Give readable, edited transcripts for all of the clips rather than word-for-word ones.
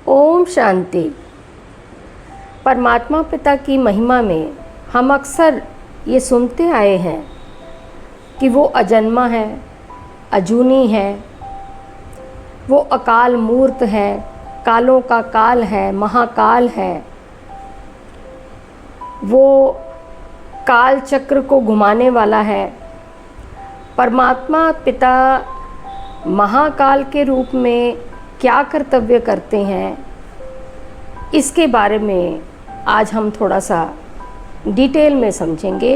ओम शांति। परमात्मा पिता की महिमा में हम अक्सर ये सुनते आए हैं कि वो अजन्मा है, अजूनी है, वो अकाल मूर्त है, कालों का काल है, महाकाल है। वो काल चक्र को घुमाने वाला है। परमात्मा पिता महाकाल के रूप में क्या कर्तव्य करते हैं, इसके बारे में आज हम थोड़ा सा डिटेल में समझेंगे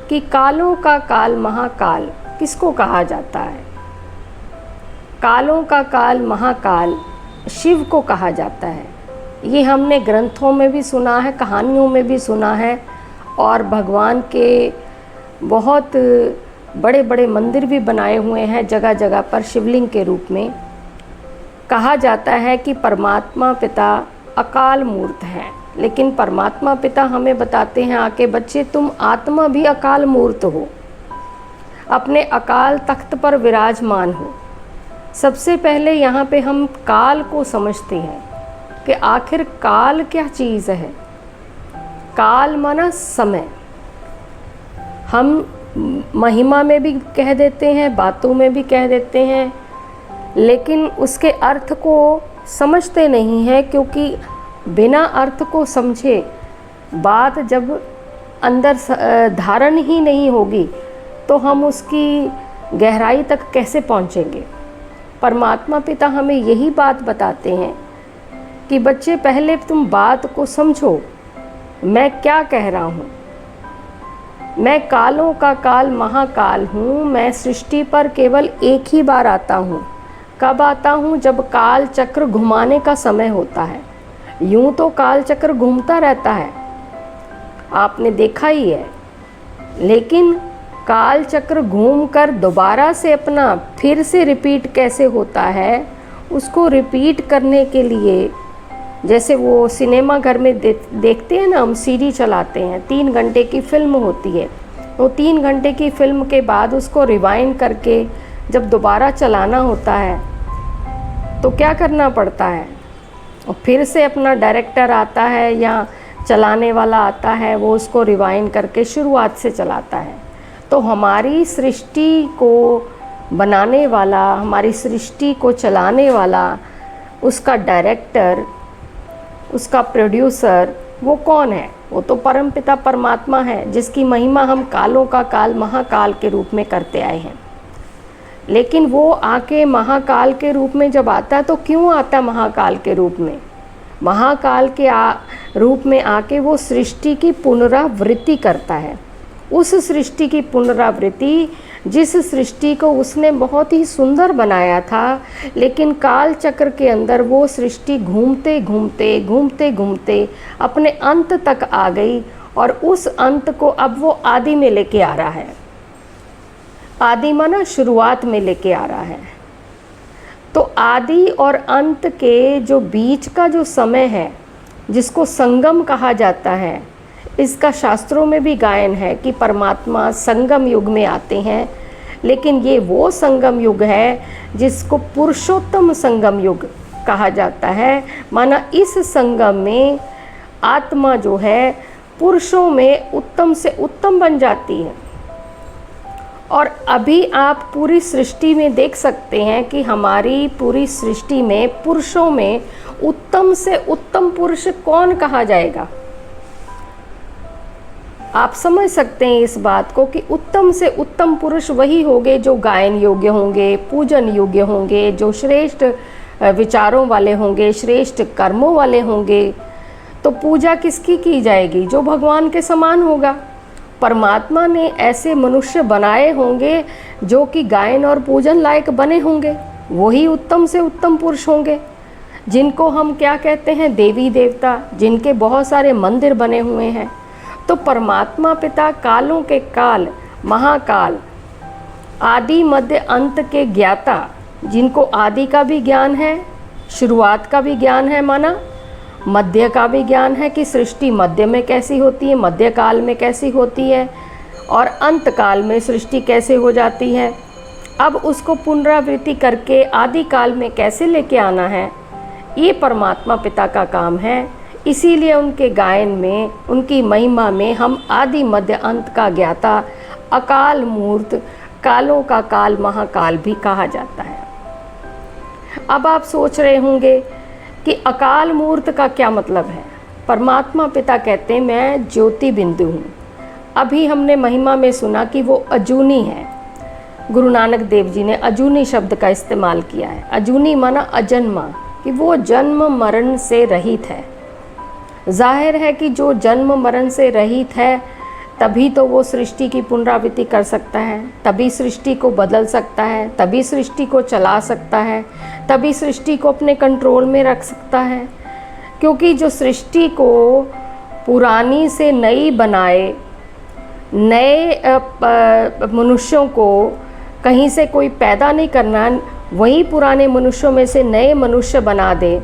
कि कालों का काल महाकाल किसको कहा जाता है। कालों का काल महाकाल शिव को कहा जाता है। ये हमने ग्रंथों में भी सुना है, कहानियों में भी सुना है, और भगवान के बहुत बड़े बड़े मंदिर भी बनाए हुए हैं जगह जगह पर शिवलिंग के रूप में। कहा जाता है कि परमात्मा पिता अकाल मूर्त है, लेकिन परमात्मा पिता हमें बताते हैं आके, बच्चे तुम आत्मा भी अकाल मूर्त हो, अपने अकाल तख्त पर विराजमान हो। सबसे पहले यहाँ पे हम काल को समझते हैं कि आखिर काल क्या चीज़ है। काल माना समय। हम महिमा में भी कह देते हैं, बातों में भी कह देते हैं, लेकिन उसके अर्थ को समझते नहीं हैं, क्योंकि बिना अर्थ को समझे बात जब अंदर धारण ही नहीं होगी तो हम उसकी गहराई तक कैसे पहुँचेंगे। परमात्मा पिता हमें यही बात बताते हैं कि बच्चे पहले तुम बात को समझो, मैं क्या कह रहा हूँ। मैं कालों का काल महाकाल हूँ। मैं सृष्टि पर केवल एक ही बार आता हूँ। कब आता हूँ? जब काल चक्र घुमाने का समय होता है। यूं तो काल चक्र घूमता रहता है, आपने देखा ही है, लेकिन काल चक्र घूमकर दोबारा से अपना फिर से रिपीट कैसे होता है, उसको रिपीट करने के लिए जैसे वो सिनेमा घर में देखते हैं ना, हम सीडी चलाते हैं, 3 घंटे की फिल्म होती है। वो 3 घंटे की फिल्म के बाद उसको रिवाइंड करके जब दोबारा चलाना होता है तो क्या करना पड़ता है, और फिर से अपना डायरेक्टर आता है या चलाने वाला आता है, वो उसको रिवाइंड करके शुरुआत से चलाता है। तो हमारी सृष्टि को बनाने वाला, हमारी सृष्टि को चलाने वाला, उसका डायरेक्टर, उसका प्रोड्यूसर, वो कौन है? वो तो परमपिता परमात्मा है, जिसकी महिमा हम कालों का काल महाकाल के रूप में करते आए हैं। लेकिन वो आके महाकाल के रूप में जब आता है तो क्यों आता है महाकाल के रूप में? महाकाल के रूप में आके वो सृष्टि की पुनरावृत्ति करता है। उस सृष्टि की पुनरावृत्ति, जिस सृष्टि को उसने बहुत ही सुंदर बनाया था, लेकिन काल चक्र के अंदर वो सृष्टि घूमते घूमते घूमते घूमते अपने अंत तक आ गई, और उस अंत को अब वो आदि में लेके आ रहा है। आदि माना शुरुआत में लेके आ रहा है। तो आदि और अंत के जो बीच का जो समय है, जिसको संगम कहा जाता है, इसका शास्त्रों में भी गायन है कि परमात्मा संगम युग में आते हैं। लेकिन ये वो संगम युग है जिसको पुरुषोत्तम संगम युग कहा जाता है। माना इस संगम में आत्मा जो है पुरुषों में उत्तम से उत्तम बन जाती है। और अभी आप पूरी सृष्टि में देख सकते हैं कि हमारी पूरी सृष्टि में पुरुषों में उत्तम से उत्तम पुरुष कौन कहा जाएगा। आप समझ सकते हैं इस बात को कि उत्तम से उत्तम पुरुष वही होंगे जो गायन योग्य होंगे, पूजन योग्य होंगे, जो श्रेष्ठ विचारों वाले होंगे, श्रेष्ठ कर्मों वाले होंगे। तो पूजा किसकी की जाएगी? जो भगवान के समान होगा। परमात्मा ने ऐसे मनुष्य बनाए होंगे जो कि गायन और पूजन लायक बने होंगे, वही उत्तम से उत्तम पुरुष होंगे, जिनको हम क्या कहते हैं, देवी देवता, जिनके बहुत सारे मंदिर बने हुए हैं। तो परमात्मा पिता कालों के काल महाकाल, आदि मध्य अंत के ज्ञाता, जिनको आदि का भी ज्ञान है, शुरुआत का भी ज्ञान है, माना मध्य का भी ज्ञान है कि सृष्टि मध्य में कैसी होती है, मध्य काल में कैसी होती है, और अंत काल में सृष्टि कैसे हो जाती है। अब उसको पुनरावृत्ति करके आदि काल में कैसे लेके आना है, ये परमात्मा पिता का काम है। इसीलिए उनके गायन में, उनकी महिमा में हम आदि मध्य अंत का ज्ञाता, अकाल मूर्त, कालों का काल, महाकाल भी कहा जाता है। अब आप सोच रहे होंगे कि अकाल मूर्त का क्या मतलब है। परमात्मा पिता कहते हैं मैं ज्योति बिंदु हूँ। अभी हमने महिमा में सुना कि वो अजूनी है। गुरु नानक देव जी ने अजूनी शब्द का इस्तेमाल किया है। अजूनी माना अजन्मा, कि वो जन्म मरण से रहित है। जाहिर है कि जो जन्म मरण से रहित है तभी तो वो सृष्टि की पुनरावृत्ति कर सकता है, तभी सृष्टि को बदल सकता है, तभी सृष्टि को चला सकता है, तभी सृष्टि को अपने कंट्रोल में रख सकता है। क्योंकि जो सृष्टि को पुरानी से नई बनाए, नए मनुष्यों को कहीं से कोई पैदा नहीं करना, वही पुराने मनुष्यों में से नए मनुष्य बना दे,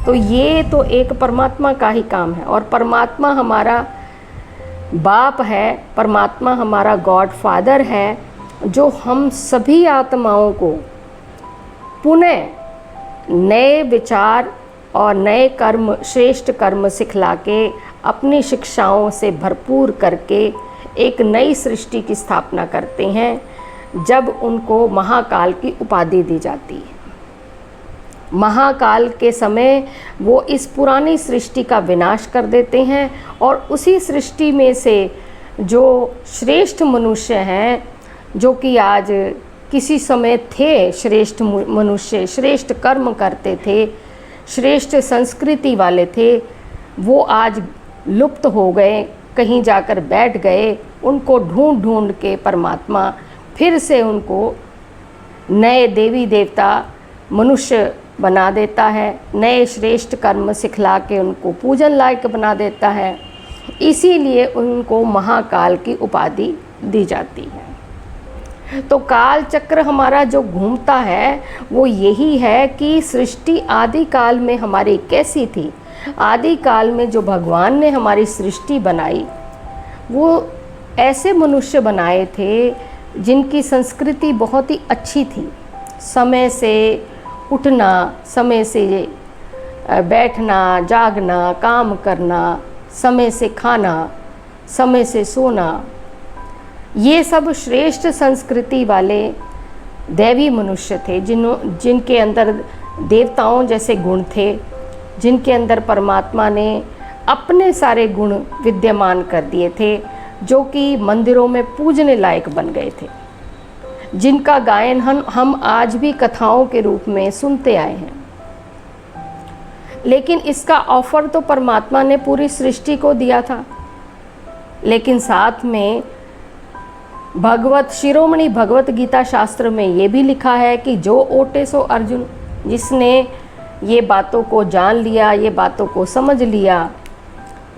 तो ये तो एक परमात्मा का ही काम है। और परमात्मा हमारा बाप है, परमात्मा हमारा गॉड फादर है, जो हम सभी आत्माओं को पुनः नए विचार और नए कर्म, श्रेष्ठ कर्म सिखला के, अपनी शिक्षाओं से भरपूर करके एक नई सृष्टि की स्थापना करते हैं, जब उनको महाकाल की उपाधि दी जाती है। महाकाल के समय वो इस पुरानी सृष्टि का विनाश कर देते हैं और उसी सृष्टि में से जो श्रेष्ठ मनुष्य हैं, जो कि आज किसी समय थे श्रेष्ठ मनुष्य, श्रेष्ठ कर्म करते थे, श्रेष्ठ संस्कृति वाले थे, वो आज लुप्त हो गए, कहीं जाकर बैठ गए। उनको ढूंढ ढूंढ के परमात्मा फिर से उनको नए देवी देवता मनुष्य बना देता है, नए श्रेष्ठ कर्म सिखला के उनको पूजन लायक बना देता है। इसीलिए उनको महाकाल की उपाधि दी जाती है। तो काल चक्र हमारा जो घूमता है वो यही है कि सृष्टि आदि काल में हमारी कैसी थी। आदि काल में जो भगवान ने हमारी सृष्टि बनाई, वो ऐसे मनुष्य बनाए थे जिनकी संस्कृति बहुत ही अच्छी थी। समय से उठना, समय से बैठना, जागना, काम करना, समय से खाना, समय से सोना, ये सब श्रेष्ठ संस्कृति वाले दैवी मनुष्य थे, जिनके अंदर देवताओं जैसे गुण थे, जिनके अंदर परमात्मा ने अपने सारे गुण विद्यमान कर दिए थे, जो कि मंदिरों में पूजने लायक बन गए थे, जिनका गायन हम आज भी कथाओं के रूप में सुनते आए हैं। लेकिन इसका ऑफर तो परमात्मा ने पूरी सृष्टि को दिया था, लेकिन साथ में शिरोमणि भगवत गीता शास्त्र में ये भी लिखा है कि जो ओटे सो अर्जुन, जिसने ये बातों को जान लिया, ये बातों को समझ लिया,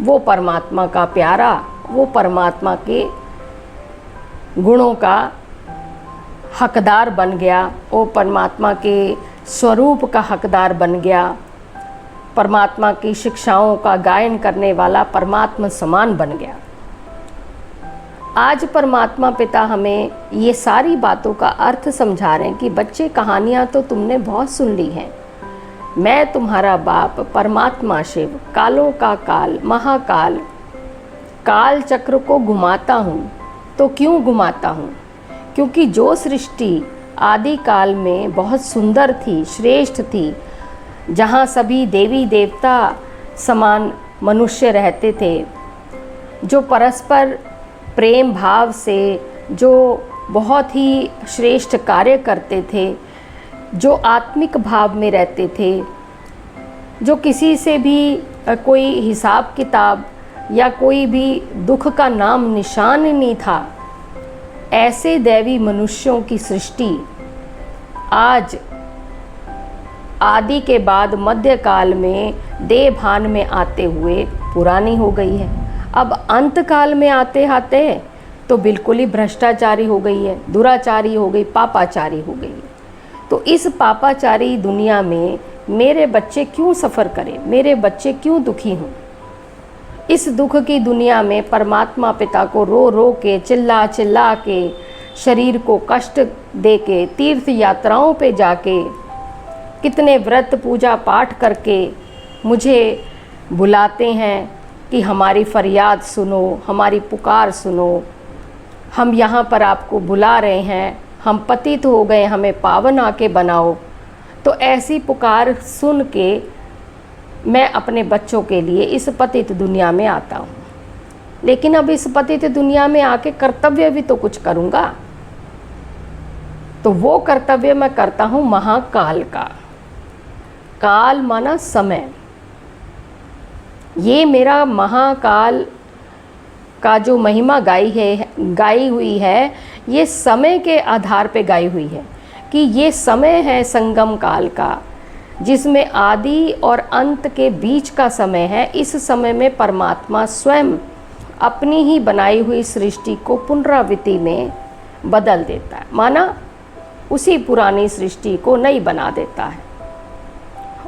वो परमात्मा का प्यारा, वो परमात्मा के गुणों का हकदार बन गया, वो परमात्मा के स्वरूप का हकदार बन गया, परमात्मा की शिक्षाओं का गायन करने वाला परमात्मा समान बन गया। आज परमात्मा पिता हमें ये सारी बातों का अर्थ समझा रहे हैं कि बच्चे, कहानियाँ तो तुमने बहुत सुन ली हैं, मैं तुम्हारा बाप परमात्मा शिव, कालों का काल, महाकाल, काल चक्र को घुमाता हूँ। तो क्यों घुमाता हूँ? क्योंकि जो सृष्टि आदि काल में बहुत सुंदर थी, श्रेष्ठ थी, जहाँ सभी देवी देवता समान मनुष्य रहते थे, जो परस्पर प्रेम भाव से, जो बहुत ही श्रेष्ठ कार्य करते थे, जो आत्मिक भाव में रहते थे, जो किसी से भी कोई हिसाब किताब या कोई भी दुख का नाम निशान नहीं था, ऐसे दैवी मनुष्यों की सृष्टि आज आदि के बाद मध्यकाल में देवभान में आते हुए पुरानी हो गई है। अब अंत काल में आते आते तो बिल्कुल ही भ्रष्टाचारी हो गई है, दुराचारी हो गई, पापाचारी हो गई है। तो इस पापाचारी दुनिया में मेरे बच्चे क्यों सफ़र करें, मेरे बच्चे क्यों दुखी हों? इस दुख की दुनिया में परमात्मा पिता को रो रो के, चिल्ला चिल्ला के, शरीर को कष्ट दे के, तीर्थ यात्राओं पे जाके कितने व्रत पूजा पाठ करके मुझे बुलाते हैं कि हमारी फरियाद सुनो, हमारी पुकार सुनो, हम यहाँ पर आपको बुला रहे हैं, हम पतित हो गए, हमें पावन आके बनाओ। तो ऐसी पुकार सुन के मैं अपने बच्चों के लिए इस पतित दुनिया में आता हूँ। लेकिन अब इस पतित दुनिया में आके कर्तव्य भी तो कुछ करूँगा। तो वो कर्तव्य मैं करता हूँ महाकाल का। काल माना समय। ये मेरा महाकाल का जो महिमा गाई हुई है, ये समय के आधार पे गाई हुई है कि ये समय है संगम काल का, जिसमें आदि और अंत के बीच का समय है। इस समय में परमात्मा स्वयं अपनी ही बनाई हुई सृष्टि को पुनरावृत्ति में बदल देता है, माना उसी पुरानी सृष्टि को नई बना देता है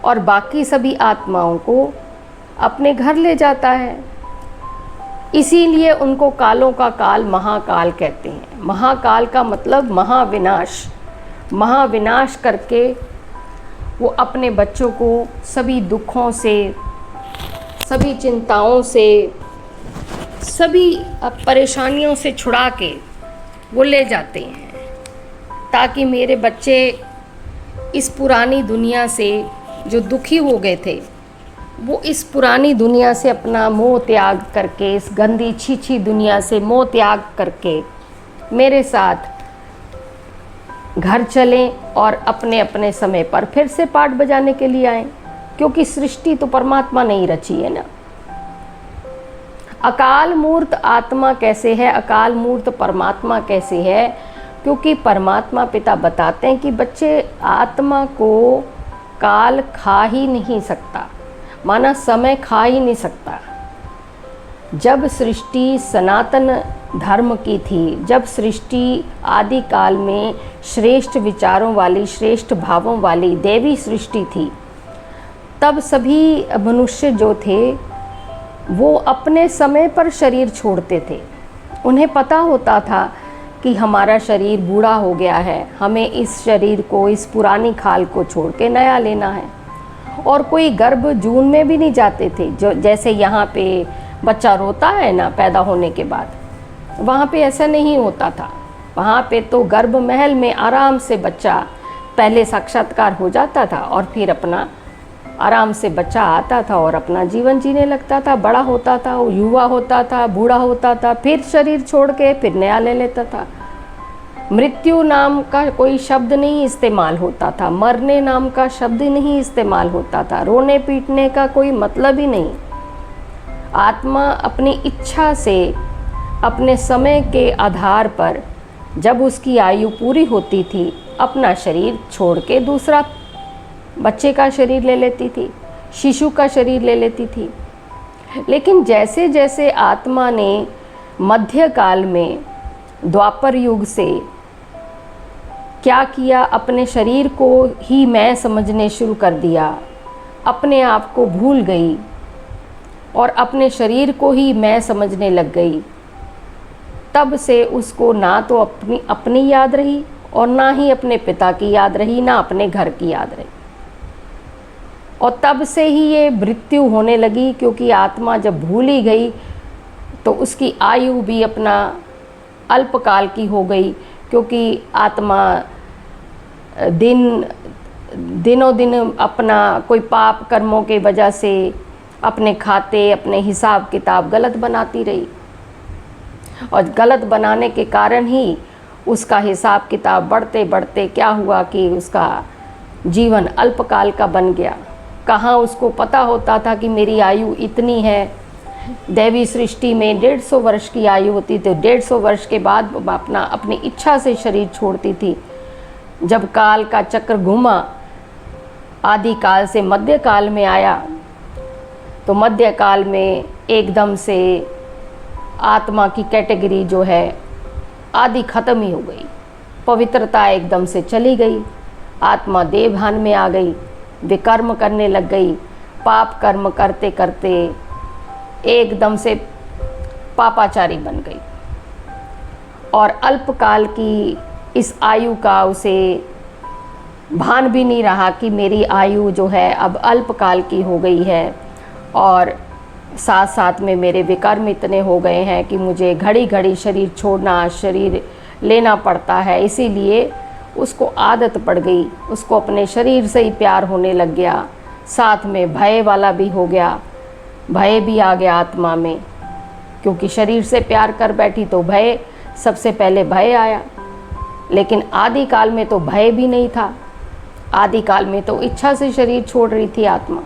और बाकी सभी आत्माओं को अपने घर ले जाता है। इसीलिए उनको कालों का काल महाकाल कहते हैं। महाकाल का मतलब महाविनाश। महाविनाश करके वो अपने बच्चों को सभी दुखों से, सभी चिंताओं से, सभी परेशानियों से छुड़ा के वो ले जाते हैं, ताकि मेरे बच्चे इस पुरानी दुनिया से जो दुखी हो गए थे, वो इस पुरानी दुनिया से अपना मोह त्याग करके, इस गंदी छीछी दुनिया से मोह त्याग करके मेरे साथ घर चलें और अपने अपने समय पर फिर से पाठ बजाने के लिए आएं, क्योंकि सृष्टि तो परमात्मा ने ही रची है ना। अकाल मूर्त आत्मा कैसे है, अकाल मूर्त परमात्मा कैसे है? क्योंकि परमात्मा पिता बताते हैं कि बच्चे, आत्मा को काल खा ही नहीं सकता, माना समय खा ही नहीं सकता। जब सृष्टि सनातन धर्म की थी, जब सृष्टि आदि काल में श्रेष्ठ विचारों वाली, श्रेष्ठ भावों वाली देवी सृष्टि थी, तब सभी मनुष्य जो थे वो अपने समय पर शरीर छोड़ते थे। उन्हें पता होता था कि हमारा शरीर बूढ़ा हो गया है, हमें इस शरीर को, इस पुरानी खाल को छोड़ के नया लेना है। और कोई गर्भ जून में भी नहीं जाते थे, जो जैसे यहाँ पे बच्चा रोता है ना पैदा होने के बाद, वहाँ पे ऐसा नहीं होता था। वहाँ पे तो गर्भ महल में आराम से बच्चा पहले साक्षात्कार हो जाता था और फिर अपना आराम से बच्चा आता था और अपना जीवन जीने लगता था, बड़ा होता था, युवा होता था, बूढ़ा होता था, फिर शरीर छोड़ के फिर नया ले लेता था। मृत्यु नाम का कोई शब्द नहीं इस्तेमाल होता था, मरने नाम का शब्द नहीं इस्तेमाल होता था, रोने पीटने का कोई मतलब ही नहीं। आत्मा अपनी इच्छा से, अपने समय के आधार पर, जब उसकी आयु पूरी होती थी, अपना शरीर छोड़ के दूसरा बच्चे का शरीर ले लेती थी, शिशु का शरीर ले लेती थी। लेकिन जैसे जैसे आत्मा ने मध्यकाल में द्वापर युग से क्या किया, अपने शरीर को ही मैं समझने शुरू कर दिया, अपने आप को भूल गई और अपने शरीर को ही मैं समझने लग गई, तब से उसको ना तो अपनी याद रही और ना ही अपने पिता की याद रही, ना अपने घर की याद रही। और तब से ही ये मृत्यु होने लगी, क्योंकि आत्मा जब भूल ही गई तो उसकी आयु भी अपना अल्पकाल की हो गई, क्योंकि आत्मा दिनों दिन अपना कोई पाप कर्मों के वजह से अपने खाते, अपने हिसाब किताब गलत बनाती रही, और गलत बनाने के कारण ही उसका हिसाब किताब बढ़ते बढ़ते क्या हुआ कि उसका जीवन अल्पकाल का बन गया। कहाँ उसको पता होता था कि मेरी आयु इतनी है। दैवी सृष्टि में 150 वर्ष की आयु होती थी, 150 वर्ष के बाद अपनी इच्छा से शरीर छोड़ती थी। जब काल का चक्र घूमा, आदि काल से मध्य काल में आया, तो मध्य काल में एकदम से आत्मा की कैटेगरी जो है आदि खत्म ही हो गई, पवित्रता एकदम से चली गई, आत्मा देवभान में आ गई, विकर्म करने लग गई, पाप कर्म करते करते एकदम से पापाचारी बन गई, और अल्पकाल की इस आयु का उसे भान भी नहीं रहा कि मेरी आयु जो है अब अल्पकाल की हो गई है, और साथ साथ में मेरे विकर्म इतने हो गए हैं कि मुझे घड़ी घड़ी शरीर छोड़ना, शरीर लेना पड़ता है। इसीलिए उसको आदत पड़ गई, उसको अपने शरीर से ही प्यार होने लग गया, साथ में भय वाला भी हो गया, भय भी आ गया आत्मा में, क्योंकि शरीर से प्यार कर बैठी तो भय, सबसे पहले भय आया। लेकिन आदि काल में तो भय भी नहीं था, आदि काल में तो इच्छा से शरीर छोड़ रही थी आत्मा।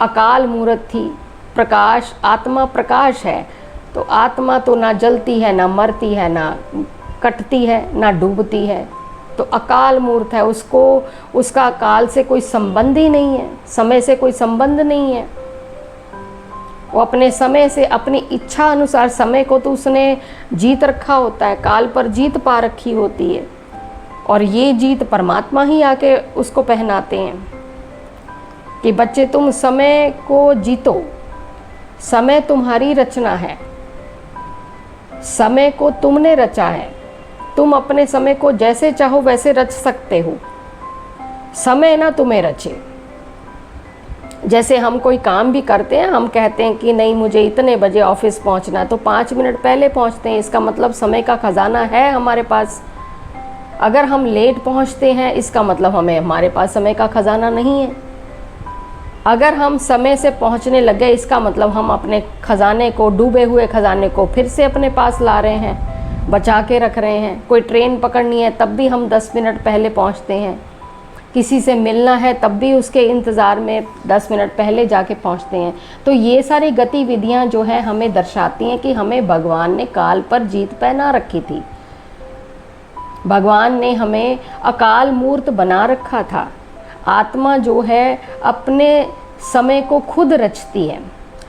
अकाल मूर्त थी, प्रकाश, आत्मा प्रकाश है, तो आत्मा तो ना जलती है, ना मरती है, ना कटती है, ना डूबती है, तो अकाल मूर्त है। उसको, उसका काल से कोई संबंध ही नहीं है, समय से कोई संबंध नहीं है। वो अपने समय से, अपनी इच्छा अनुसार, समय को तो उसने जीत रखा होता है, काल पर जीत पा रखी होती है, और ये जीत परमात्मा ही आके उसको पहनाते हैं कि बच्चे तुम समय को जीतो, समय तुम्हारी रचना है, समय को तुमने रचा है, तुम अपने समय को जैसे चाहो वैसे रच सकते हो, समय ना तुम्हें रचे। जैसे हम कोई काम भी करते हैं, हम कहते हैं कि नहीं मुझे इतने बजे ऑफिस पहुंचना, तो 5 मिनट पहले पहुंचते हैं, इसका मतलब समय का खजाना है हमारे पास। अगर हम लेट पहुंचते हैं, इसका मतलब हमारे पास समय का खजाना नहीं है। अगर हम समय से पहुंचने लग गए, इसका मतलब हम अपने खजाने को, डूबे हुए खजाने को फिर से अपने पास ला रहे हैं, बचा के रख रहे हैं। कोई ट्रेन पकड़नी है तब भी हम 10 मिनट पहले पहुंचते हैं, किसी से मिलना है तब भी उसके इंतज़ार में 10 मिनट पहले जाके पहुंचते हैं। तो ये सारी गतिविधियां जो है हमें दर्शाती हैं कि हमें भगवान ने काल पर जीत पहना रखी थी, भगवान ने हमें अकाल मूर्त बना रखा था। आत्मा जो है अपने समय को खुद रचती है,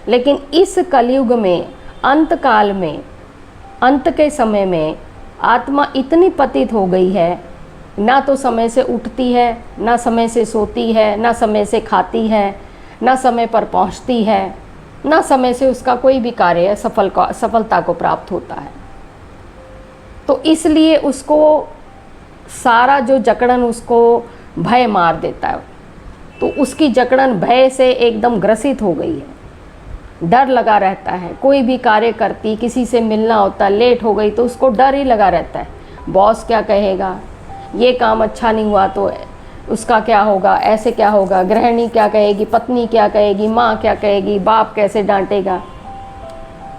लेकिन इस कलयुग में, अंत काल में, अंत के समय में आत्मा इतनी पतित हो गई है, ना तो समय से उठती है, ना समय से सोती है, ना समय से खाती है, ना समय पर पहुंचती है, ना समय से उसका कोई भी कार्य सफलता को प्राप्त होता है। तो इसलिए उसको सारा जो जकड़न उसको भय मार देता है, तो उसकी जकड़न भय से एकदम ग्रसित हो गई है, डर लगा रहता है। कोई भी कार्य करती, किसी से मिलना होता, लेट हो गई तो उसको डर ही लगा रहता है, बॉस क्या कहेगा, ये काम अच्छा नहीं हुआ तो उसका क्या होगा, ऐसे क्या होगा, गृहिणी क्या कहेगी, पत्नी क्या कहेगी, माँ क्या कहेगी, बाप कैसे डांटेगा।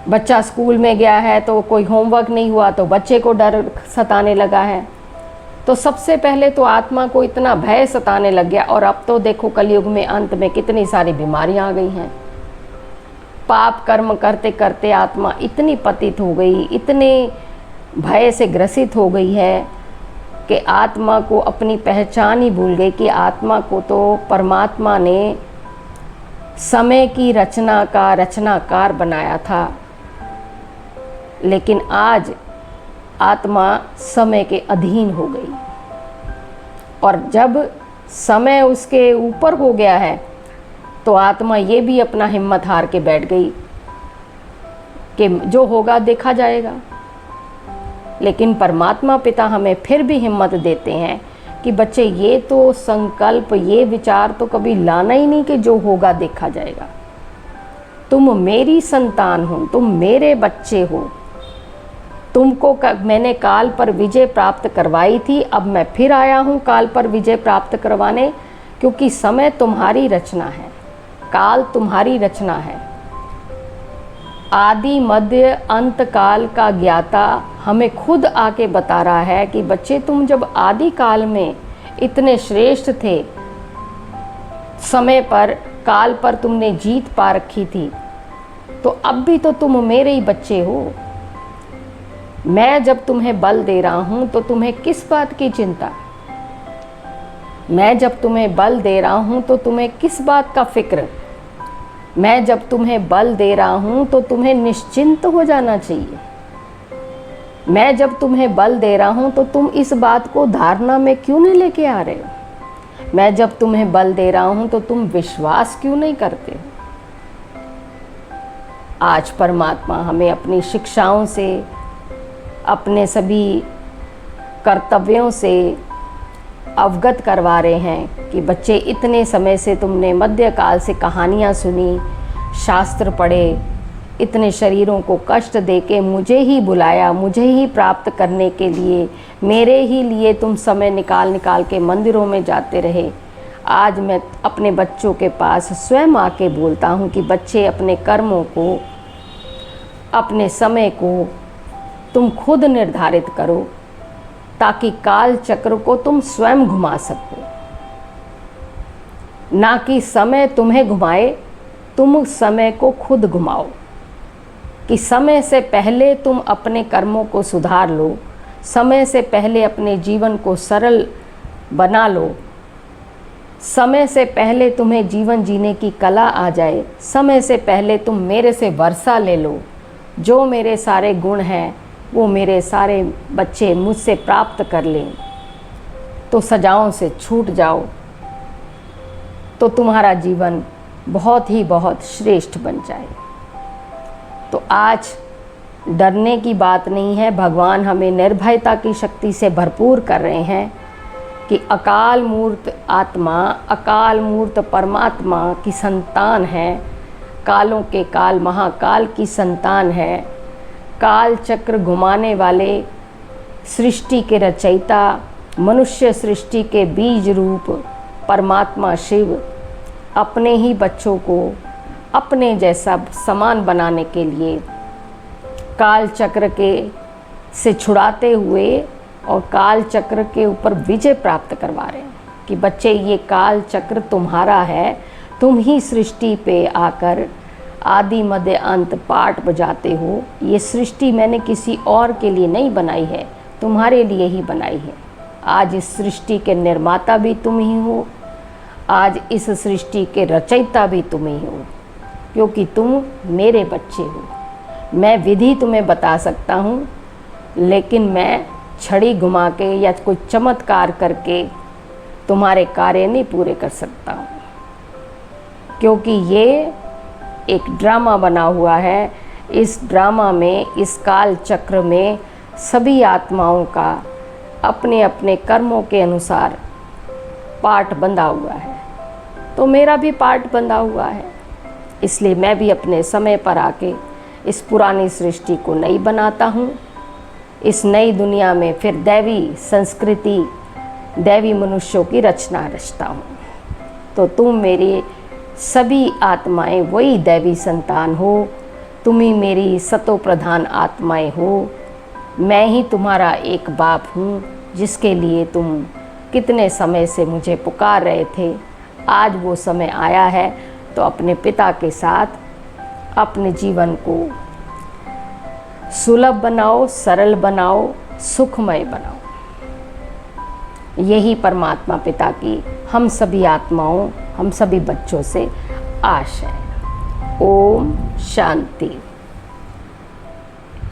बच्चा स्कूल में गया है तो कोई होमवर्क नहीं हुआ तो बच्चे को डर सताने लगा है। तो सबसे पहले तो आत्मा को इतना भय सताने लग गया, और अब तो देखो कलयुग में अंत में कितनी सारी बीमारियां आ गई हैं। पाप कर्म करते करते आत्मा इतनी पतित हो गई, इतने भय से ग्रसित हो गई है कि आत्मा को अपनी पहचान ही भूल गई कि आत्मा को तो परमात्मा ने समय की रचना का रचनाकार बनाया था, लेकिन आज आत्मा समय के अधीन हो गई। और जब समय उसके ऊपर हो गया है तो आत्मा ये भी अपना हिम्मत हार के बैठ गई कि जो होगा देखा जाएगा। लेकिन परमात्मा पिता हमें फिर भी हिम्मत देते हैं कि बच्चे ये तो संकल्प, ये विचार तो कभी लाना ही नहीं कि जो होगा देखा जाएगा। तुम मेरी संतान हो, तुम मेरे बच्चे हो, तुमको मैंने काल पर विजय प्राप्त करवाई थी, अब मैं फिर आया हूँ काल पर विजय प्राप्त करवाने, क्योंकि समय तुम्हारी रचना है, काल तुम्हारी रचना है। आदि मध्य अंत काल का ज्ञाता हमें खुद आके बता रहा है कि बच्चे तुम जब आदि काल में इतने श्रेष्ठ थे, समय पर, काल पर तुमने जीत पा रखी थी, तो अब भी तो तुम मेरे ही बच्चे हो। मैं जब तुम्हें बल दे रहा हूं तो तुम्हें किस बात की चिंता, मैं जब तुम्हें बल दे रहा हूं तो तुम्हें किस बात का फिक्र, मैं जब तुम्हें बल दे रहा हूं तो तुम्हें निश्चिंत हो जाना चाहिए। मैं जब तुम्हें बल दे रहा हूं तो तुम इस बात को धारणा में क्यों नहीं लेके आ रहे हो। मैं जब तुम्हें बल दे रहा हूं तो तुम विश्वास क्यों नहीं करते हो। आज परमात्मा हमें अपनी शिक्षाओं से, अपने सभी कर्तव्यों से अवगत करवा रहे हैं कि बच्चे इतने समय से तुमने मध्यकाल से कहानियाँ सुनी, शास्त्र पढ़े, इतने शरीरों को कष्ट देके मुझे ही बुलाया, मुझे ही प्राप्त करने के लिए, मेरे ही लिए तुम समय निकाल निकाल के मंदिरों में जाते रहे। आज मैं अपने बच्चों के पास स्वयं आके बोलता हूँ कि बच्चे अपने कर्मों को, अपने समय को तुम खुद निर्धारित करो, ताकि काल चक्र को तुम स्वयं घुमा सको, ना कि समय तुम्हें घुमाए, तुम समय को खुद घुमाओ। कि समय से पहले तुम अपने कर्मों को सुधार लो, समय से पहले अपने जीवन को सरल बना लो, समय से पहले तुम्हें जीवन जीने की कला आ जाए, समय से पहले तुम मेरे से वर्षा ले लो। जो मेरे सारे गुण हैं वो मेरे सारे बच्चे मुझसे प्राप्त कर लें, तो सजाओं से छूट जाओ, तो तुम्हारा जीवन बहुत ही बहुत श्रेष्ठ बन जाए। तो आज डरने की बात नहीं है, भगवान हमें निर्भयता की शक्ति से भरपूर कर रहे हैं कि अकाल मूर्त आत्मा, अकाल मूर्त परमात्मा की संतान है, कालों के काल महाकाल की संतान है, काल चक्र घुमाने वाले सृष्टि के रचयिता, मनुष्य सृष्टि के बीज रूप परमात्मा शिव अपने ही बच्चों को अपने जैसा समान बनाने के लिए काल चक्र के से छुड़ाते हुए और काल चक्र के ऊपर विजय प्राप्त करवा रहे हैं कि बच्चे ये काल चक्र तुम्हारा है, तुम ही सृष्टि पे आकर आदि मध्य अंत पाठ बजाते हो। ये सृष्टि मैंने किसी और के लिए नहीं बनाई है, तुम्हारे लिए ही बनाई है। आज इस सृष्टि के निर्माता भी तुम ही हो, आज इस सृष्टि के रचयिता भी तुम ही हो, क्योंकि तुम मेरे बच्चे हो। मैं विधि तुम्हें बता सकता हूँ, लेकिन मैं छड़ी घुमा के या कोई चमत्कार करके तुम्हारे कार्य नहीं पूरे कर सकता हूँ, क्योंकि ये एक ड्रामा बना हुआ है। इस ड्रामा में, इस काल चक्र में सभी आत्माओं का अपने अपने कर्मों के अनुसार पाठ बंधा हुआ है, तो मेरा भी पाठ बंधा हुआ है। इसलिए मैं भी अपने समय पर आके इस पुरानी सृष्टि को नई बनाता हूँ। इस नई दुनिया में फिर दैवी संस्कृति, दैवी मनुष्यों की रचना रचता हूँ। तो तुम मेरी सभी आत्माएं वही दैवी संतान हो, तुम ही मेरी सतो प्रधान आत्माएं हो। मैं ही तुम्हारा एक बाप हूँ, जिसके लिए तुम कितने समय से मुझे पुकार रहे थे। आज वो समय आया है, तो अपने पिता के साथ अपने जीवन को सुलभ बनाओ, सरल बनाओ, सुखमय बनाओ। यही परमात्मा पिता की हम सभी आत्माओं, हम सभी बच्चों से आशा है। ओम शांति।